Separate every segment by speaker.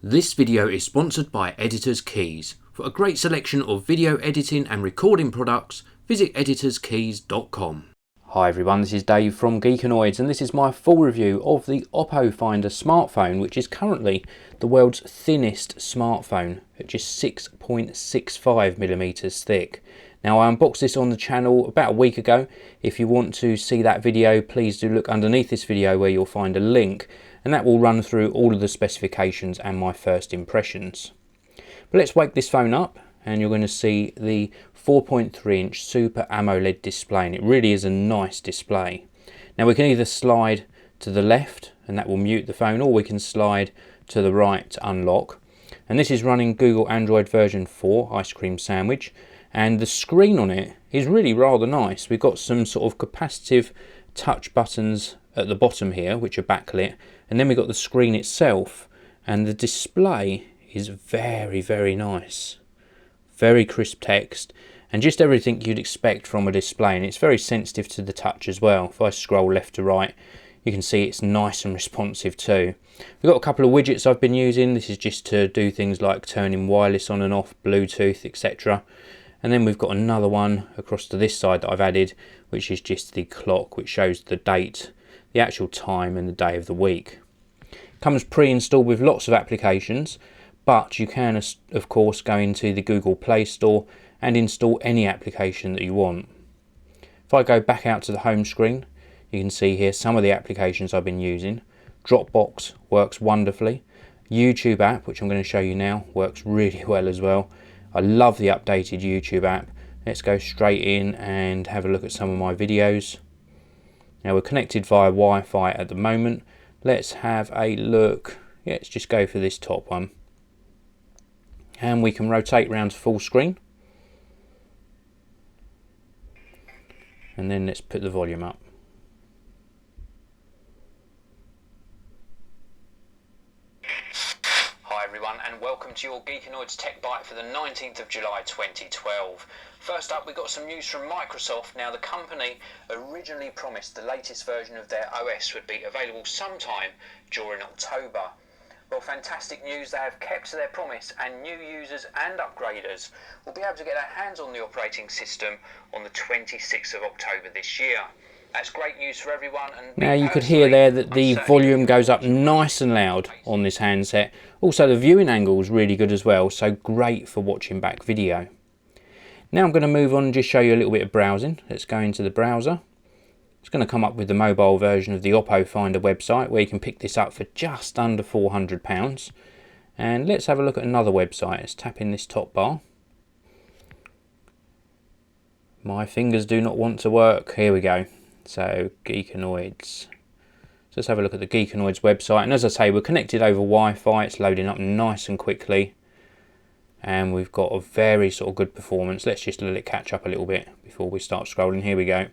Speaker 1: This video is sponsored by Editor's Keys. For a great selection of video editing and recording products, visit editorskeys.com. Hi everyone, this is Dave from Geekanoids and this is my full review of the Oppo Finder smartphone, which is currently the world's thinnest smartphone at just 6.65mm thick. Now, I unboxed this on the channel about a week ago. If you want to see that video, please do look underneath this video where you'll find a link, and that will run through all of the specifications and my first impressions. But let's wake this phone up and you're going to see the 4.3-inch Super AMOLED display, and it really is a nice display. Now, we can either slide to the left and that will mute the phone, or we can slide to the right to unlock. And this is running Google Android version 4 Ice Cream Sandwich. And the screen on it is really rather nice. We've got some sort of capacitive touch buttons at the bottom here, which are backlit, and then we've got the screen itself, and the display is very, very nice. Very crisp text, and just everything you'd expect from a display, and it's very sensitive to the touch as well. If I scroll left to right, you can see it's nice and responsive too. We've got a couple of widgets I've been using. This is just to do things like turning wireless on and off, Bluetooth, etc. And then we've got another one across to this side that I've added, which is just the clock, which shows the date, the actual time and the day of the week. Comes pre-installed with lots of applications, but you can of course go into the Google Play Store and install any application that you want. If I go back out to the home screen, you can see here some of the applications I've been using. Dropbox works wonderfully. YouTube app, which I'm going to show you now, works really well as well. I love the updated YouTube app. Let's go straight in and have a look at some of my videos. Now, we're connected via Wi-Fi at the moment. Let's have a look. Yeah, let's just go for this top one. And we can rotate around to full screen. And then let's put the volume up. Hi everyone, and welcome to your Geekanoids Tech Bite for the 19th of July 2012. First up, we got some news from Microsoft. Now, the company originally promised the latest version of their OS would be available sometime during October. Well, fantastic news, they have kept to their promise, and new users and upgraders will be able to get their hands on the operating system on the 26th of October this year. That's great news for everyone. And now you could hear there that the volume goes up nice and loud on this handset. Also, the viewing angle is really good as well, so great for watching back video. Now I'm going to move on and just show you a little bit of browsing. Let's go into the browser. It's going to come up with the mobile version of the Oppo Finder website, where you can pick this up for just under £400. And let's have a look at another website. Let's tap in this top bar. My fingers do not want to work. Here we go. So, Geekanoids. So let's have a look at the Geekanoids website. And as I say, we're connected over Wi-Fi. It's loading up nice and quickly. And we've got a very sort of good performance. Let's just let it catch up a little bit before we start scrolling. Here we go.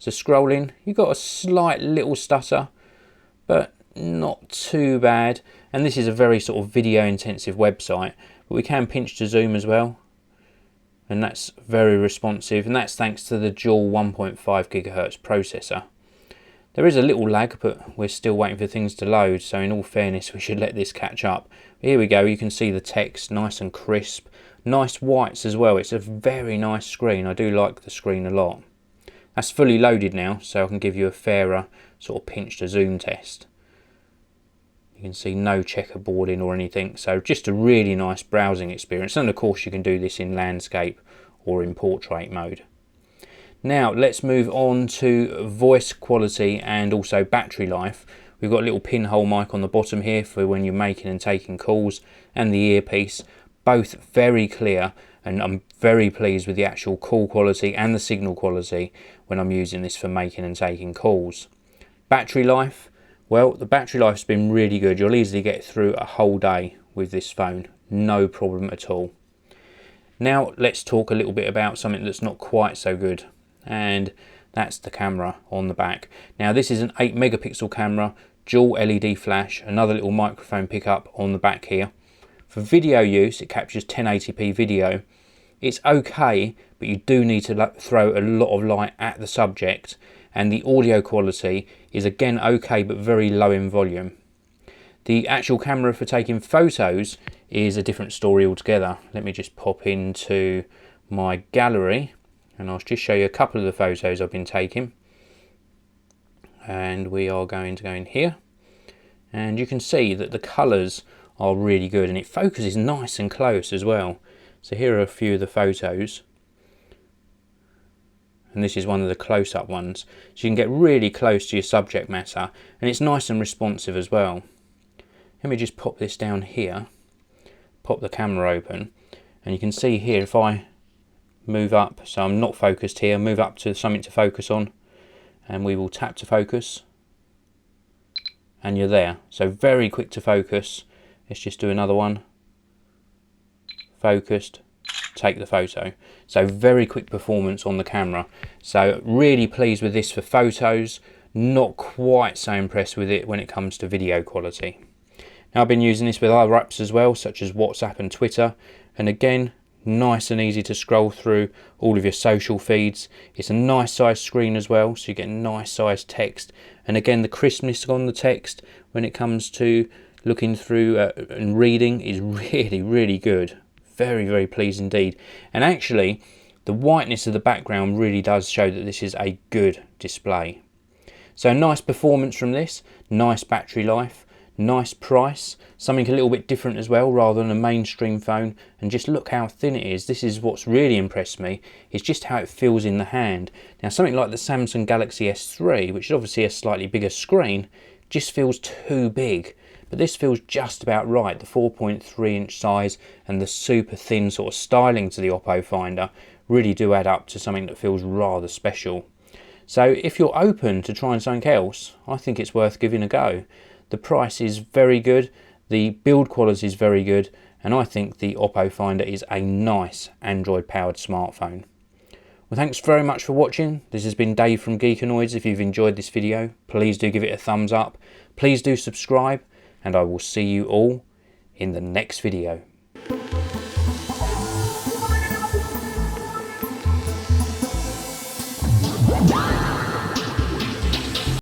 Speaker 1: So scrolling, you've got a slight little stutter, but not too bad. And this is a very sort of video intensive website, but we can pinch to zoom as well. And that's very responsive, and that's thanks to the dual 1.5 GHz processor. There is a little lag, but we're still waiting for things to load, so in all fairness we should let this catch up. But here we go, you can see the text nice and crisp, nice whites as well. It's a very nice screen. I do like the screen a lot. That's fully loaded now, so I can give you a fairer sort of pinch to zoom test. You can see no checkerboarding or anything, so just a really nice browsing experience. And of course you can do this in landscape or in portrait mode. Now let's move on to voice quality and also battery life. We've got a little pinhole mic on the bottom here for when you're making and taking calls, and the earpiece, both very clear, and I'm very pleased with the actual call quality and the signal quality when I'm using this for making and taking calls. Battery life. Well, the battery life's been really good. You'll easily get through a whole day with this phone, no problem at all. Now let's talk a little bit about something that's not quite so good, and that's the camera on the back. Now this is an 8 megapixel camera, dual LED flash, another little microphone pickup on the back here. For video use, it captures 1080p video. It's okay, but you do need to throw a lot of light at the subject, and the audio quality is again okay but very low in volume. The actual camera for taking photos is a different story altogether. Let me just pop into my gallery and I'll just show you a couple of the photos I've been taking. And we are going to go in here, and you can see that the colours are really good and it focuses nice and close as well. So here are a few of the photos, and this is one of the close-up ones, so you can get really close to your subject matter, and it's nice and responsive as well. Let me just pop this down here, pop the camera open, and you can see here if I move up, so I'm not focused here, move up to something to focus on, and we will tap to focus, and you're there. So very quick to focus. Let's just do another one. Focused, take the photo. So very quick performance on the camera. So really pleased with this for photos, not quite so impressed with it when it comes to video quality. Now I've been using this with other apps as well, such as WhatsApp and Twitter, and again, nice and easy to scroll through all of your social feeds. It's a nice size screen as well, so you get nice size text, and again the crispness on the text when it comes to looking through and reading is really good. Very pleased indeed. And actually the whiteness of the background really does show that this is a good display. So nice performance from this, nice battery life, nice price, something a little bit different as well rather than a mainstream phone, and just look how thin it is. This is what's really impressed me, is just how it feels in the hand. Now something like the Samsung Galaxy S3, which is obviously a slightly bigger screen, just feels too big, but this feels just about right. The 4.3 inch size and the super thin sort of styling to the Oppo Finder really do add up to something that feels rather special. So if you're open to trying something else, I think it's worth giving a go. The price is very good, the build quality is very good, and I think the Oppo Finder is a nice Android powered smartphone. Well, thanks very much for watching. This has been Dave from Geekanoids. If you've enjoyed this video, please do give it a thumbs up, please do subscribe, and I will see you all in the next video.